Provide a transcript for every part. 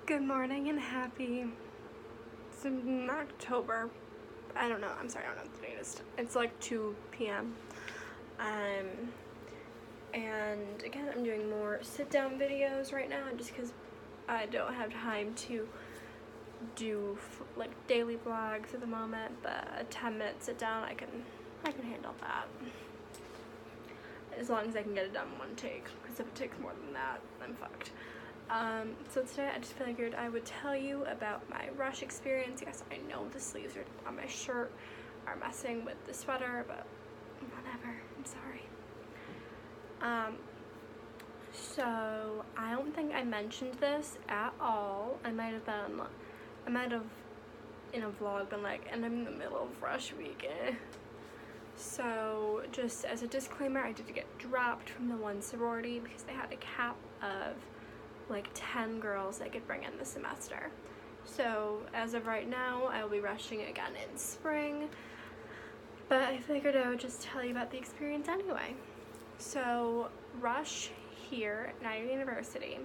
Good morning and happy. It's in October. I don't know. I'm sorry, I don't know what the date is. It's like 2 p.m. And again, I'm doing more sit-down videos right now just because I don't have time to do like daily vlogs at the moment. But a 10-minute sit-down, I can handle that as long as I can get it done in one take. Because if it takes more than that, I'm fucked. So today I just figured I would tell you about my rush experience. Yes, I know the sleeves on my shirt are messing with the sweater, but whatever, I'm sorry. So I don't think I mentioned this at all. I might have in a vlog been like, and I'm in the middle of rush week. So just as a disclaimer, I did get dropped from the one sorority because they had a cap of like 10 girls they could bring in the semester. So as of right now, I will be rushing again in spring, but I figured I would just tell you about the experience anyway. So rush here at Niagara University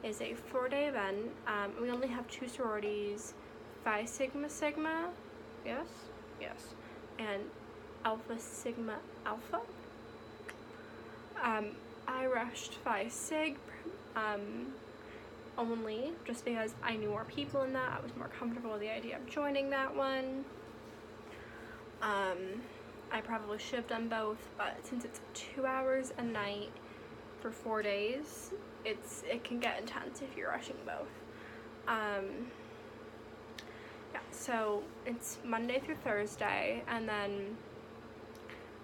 is a 4-day event. We only have 2 sororities, Phi Sigma Sigma, yes, and Alpha Sigma Alpha. I rushed Phi Sig only just because I knew more people in that. I was more comfortable with the idea of joining that one. I probably should have done both, but since it's 2 hours a night for 4 days, it can get intense if you're rushing both. Yeah, so it's Monday through Thursday, and then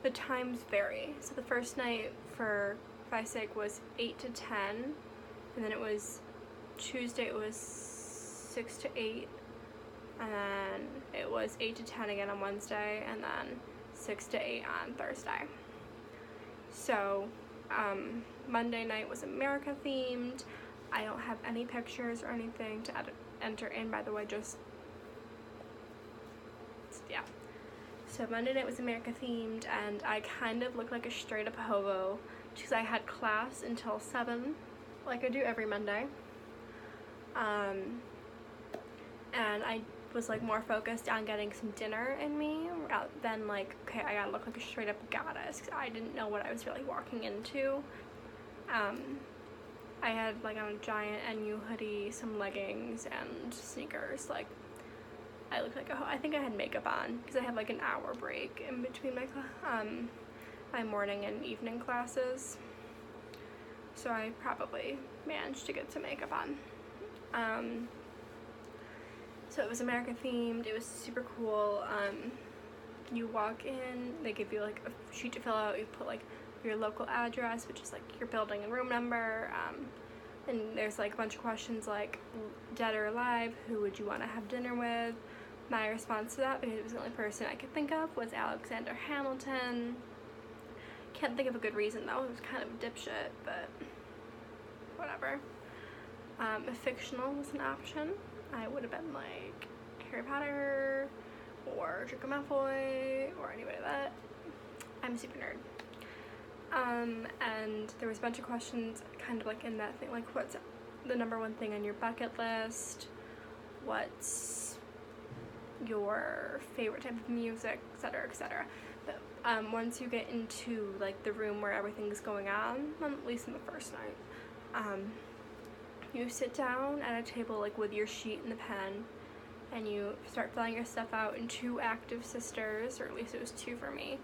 the times vary. So the first night for Phi Sig was 8 to 10, and then it was Tuesday it was 6 to 8, and then it was 8 to 10 again on Wednesday, and then 6 to 8 on Thursday. So Monday night was America themed. I don't have any pictures or anything to enter in, by the way, just yeah. So Monday night was America themed, and I kind of looked like a straight up hobo because I had class until 7, like I do every Monday. And I was like more focused on getting some dinner in me than like, okay, I gotta look like a straight up goddess, because I didn't know what I was really walking into. I had like on a giant NU hoodie, some leggings, and sneakers. Like I looked like I think I had makeup on because I had like an hour break in between my morning and evening classes, so I probably managed to get some makeup on. So it was America themed. It was super cool. You walk in, they give you like a sheet to fill out. You put like your local address, which is like your building and room number, and there's like a bunch of questions like dead or alive, who would you want to have dinner with. My response to that, because it was the only person I could think of, was Alexander Hamilton. Can't think of a good reason though. It was kind of a dipshit, but whatever. If fictional was an option, I would have been like Harry Potter or Draco Malfoy or anybody like that. I'm a super nerd. And there was a bunch of questions kind of like in that thing, like what's the number one thing on your bucket list, what's your favorite type of music, etc., etc. But once you get into like the room where everything's going on, at least in the first night, you sit down at a table like with your sheet and the pen, and you start filling your stuff out, and 2 active sisters, or at least it was 2 for me,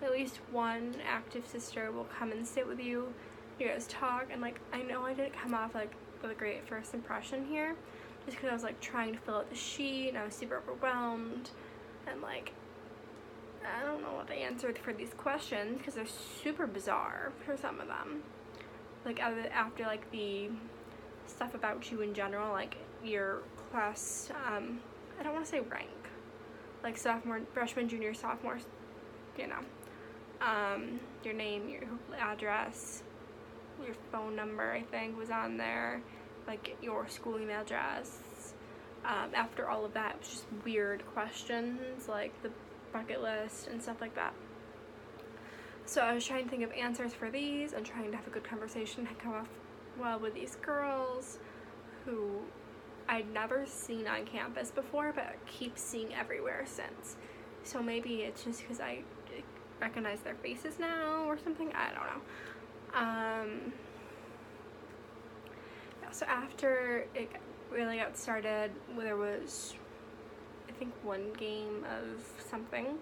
at least one active sister will come and sit with you. You guys talk, and like I know I didn't come off like with a great first impression here, just because I was like trying to fill out the sheet and I was super overwhelmed, and like I don't know what the answer for these questions because they're super bizarre for some of them. Like after like the stuff about you in general, like your class, I don't want to say rank, like sophomore, freshman, junior, sophomore, you know, your name, your address, your phone number, I think was on there, like your school email address. After all of that, it was just weird questions like the bucket list and stuff like that. So I was trying to think of answers for these and trying to have a good conversation and come off well with these girls who I I'd never seen on campus before, but I keep seeing everywhere since. So maybe it's just because I recognize their faces now or something. I don't know. Yeah, so after it really got started, there was, I think, one game of something.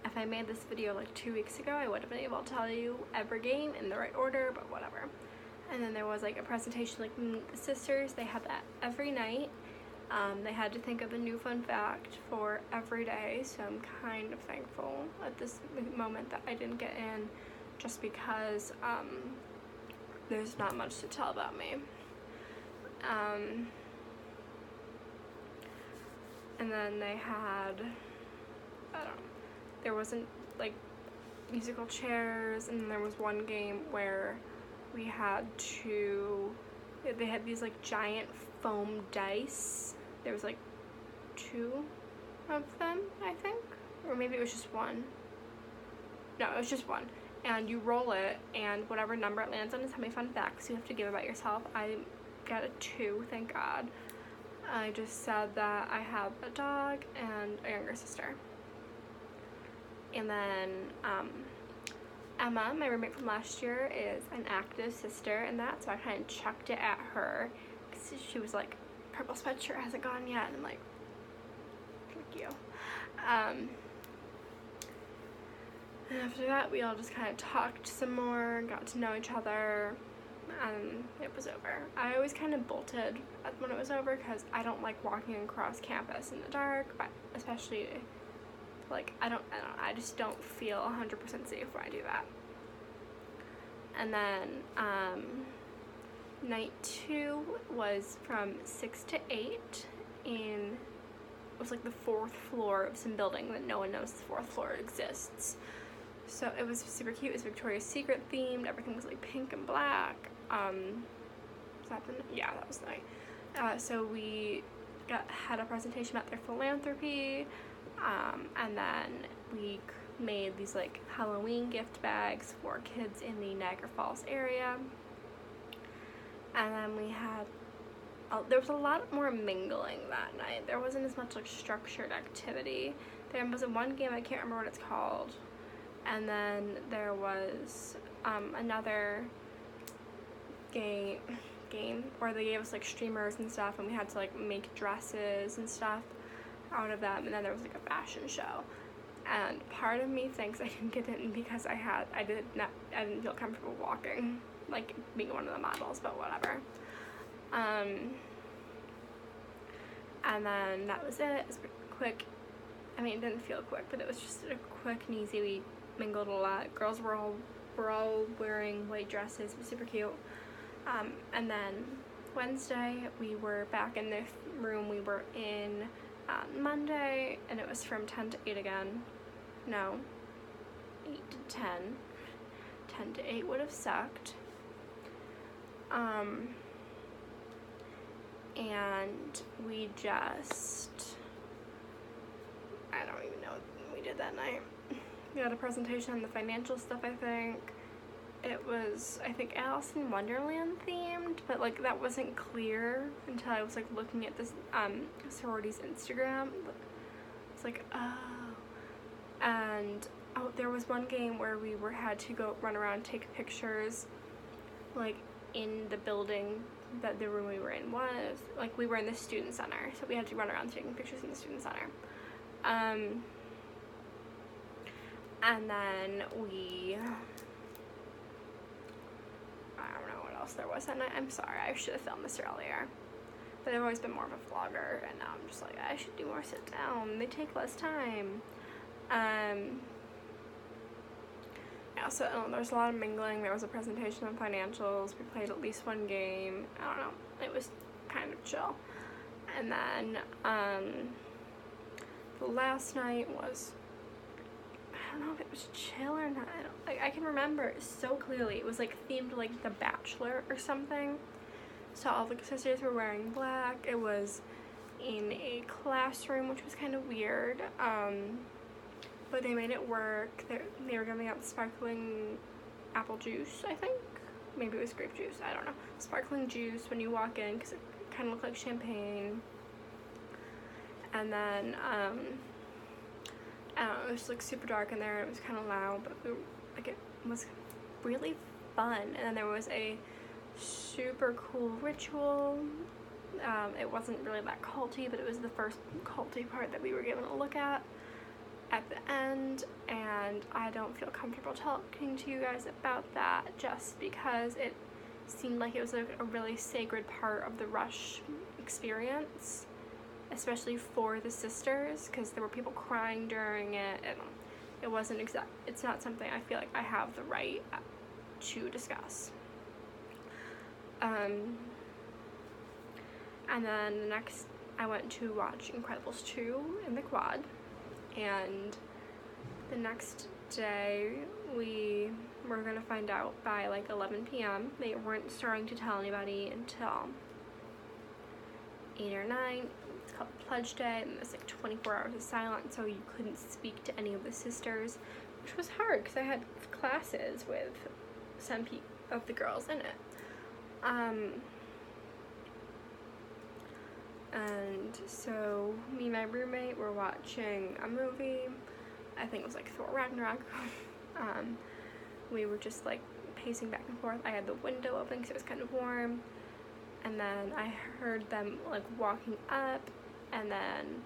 If I made this video like 2 weeks ago, I would have been able to tell you every game in the right order, but whatever. And then there was like a presentation, like Meet the Sisters. They had that every night. They had to think of a new fun fact for every day, so I'm kind of thankful at this moment that I didn't get in, just because there's not much to tell about me. And then they had, I don't know, there wasn't like musical chairs, and then there was one game where we had to, they had these like giant foam dice. There was like 2 of them, I think, or maybe it was just 1. No, it was just 1. And you roll it, and whatever number it lands on is how many fun facts you have to give about yourself. I got a 2, thank God. I just said that I have a dog and a younger sister. And then Emma, my roommate from last year, is an active sister in that, so I kind of chucked it at her because she was like, purple sweatshirt hasn't gone yet, and I'm like, thank you. And after that, we all just kind of talked some more, got to know each other, and it was over. I always kind of bolted when it was over because I don't like walking across campus in the dark, but especially like I just don't feel 100% safe when I do that. And then night 2 was from 6 to 8 in, it was like the 4th floor of some building that no one knows the 4th floor exists. So it was super cute. It was Victoria's Secret themed. Everything was like pink and black. That was the night. So we had a presentation about their philanthropy, and then we made these like Halloween gift bags for kids in the Niagara Falls area. And then we had, there was a lot more mingling that night. There wasn't as much like structured activity. There was one game, I can't remember what it's called. And then there was another game where they gave us like streamers and stuff, and we had to like make dresses and stuff out of them. And then there was like a fashion show. And part of me thinks I didn't get in because I didn't feel comfortable walking, like being one of the models, but whatever. And then that was it. It was quick. I mean, it didn't feel quick, but it was just a quick and easy. We mingled a lot. Girls were all wearing white dresses. It was super cute. And then Wednesday, we were back in the room we were in Monday, and it was from 10 to 8 again. No, 8 to 10. 10 to 8 would have sucked. And we just, I don't even know what we did that night. We had a presentation on the financial stuff, I think. It was, I think, Alice in Wonderland themed, but like that wasn't clear until I was like looking at this sorority's Instagram. It's like, oh. And there was one game where we had to go run around and take pictures, like in the building that the room we were in was. Like we were in the student center, so we had to run around taking pictures in the student center. And then I don't know what else there was that night. I'm sorry, I should have filmed this earlier. But I've always been more of a vlogger, and now I'm just like, I should do more sit down. They take less time. Yeah, so there was a lot of mingling. There was a presentation on financials. We played at least one game. I don't know. It was kind of chill. And then the last night was, I don't know if it was chill or not. I can remember it so clearly. It was like themed like The Bachelor or something. So all the sisters were wearing black. It was in a classroom, which was kind of weird. But they made it work. They were giving out sparkling apple juice, I think. Maybe it was grape juice. I don't know. Sparkling juice when you walk in, because kind of looked like champagne. And then, I don't know, it was like super dark in there, and it was kind of loud, but like it was really fun. And then there was a super cool ritual. It wasn't really that culty, but it was the first culty part that we were given a look at the end, and I don't feel comfortable talking to you guys about that just because it seemed like it was a really sacred part of the Rush experience, especially for the sisters, because there were people crying during it, and it's not something I feel like I have the right to discuss. And then the next, I went to watch Incredibles 2 in the quad, and the next day we were gonna find out by like 11 p.m. They weren't starting to tell anybody until 8 or 9. It's called Pledge Day, and there's like 24 hours of silence, so you couldn't speak to any of the sisters, which was hard because I had classes with some of the girls in it. And so me and my roommate were watching a movie. I think it was like Thor Ragnarok. We were just like pacing back and forth. I had the window open because it was kind of warm. And then I heard them like walking up, and then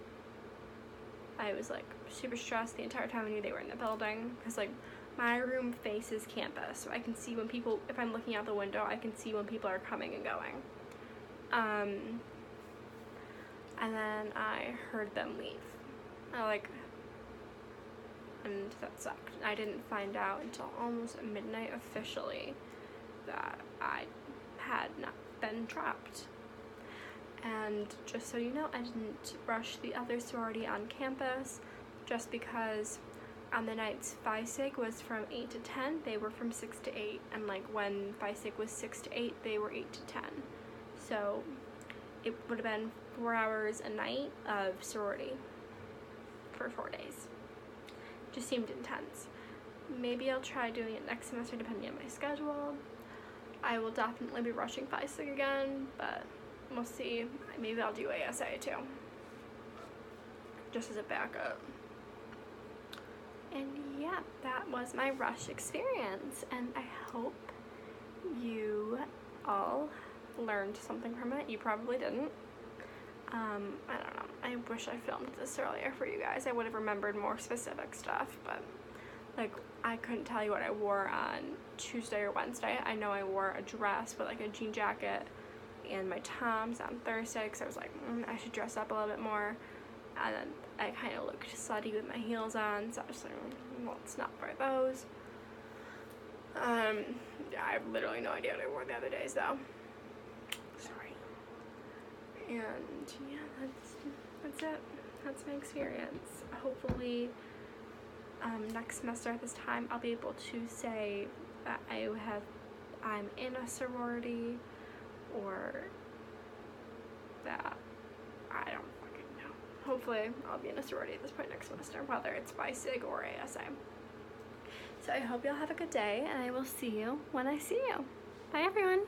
I was like super stressed the entire time I knew they were in the building, because like my room faces campus, so I can see when people, if I'm looking out the window, I can see when people are coming and going. And then I heard them leave. And that sucked. I didn't find out until almost midnight officially that I had not been trapped. And just so you know, I didn't rush the other sorority on campus just because on the nights FISIG was from 8 to 10, they were from 6 to 8. And like when FISIG was 6 to 8, they were 8 to 10. So it would have been 4 hours a night of sorority for 4 days. Just seemed intense. Maybe I'll try doing it next semester depending on my schedule. I will definitely be rushing FISIG again, but we'll see. Maybe I'll do ASA too, just as a backup. And yeah, that was my Rush experience, and I hope you all learned something from it. You probably didn't. I don't know. I wish I filmed this earlier for you guys. I would have remembered more specific stuff, but like I couldn't tell you what I wore on Tuesday or Wednesday. I know I wore a dress with like a jean jacket and my Toms on Thursday because I was like, I should dress up a little bit more. And then I kind of looked slutty with my heels on, so I was like, well, let's not wear those. Yeah, I have literally no idea what I wore the other days though. Sorry. And yeah, that's it. That's my experience. Hopefully, next semester at this time, I'll be able to say that I'm in a sorority, or that I don't fucking know. Hopefully, I'll be in a sorority at this point next semester, whether it's FISIG or ASA. So I hope y'all have a good day, and I will see you when I see you. Bye, everyone.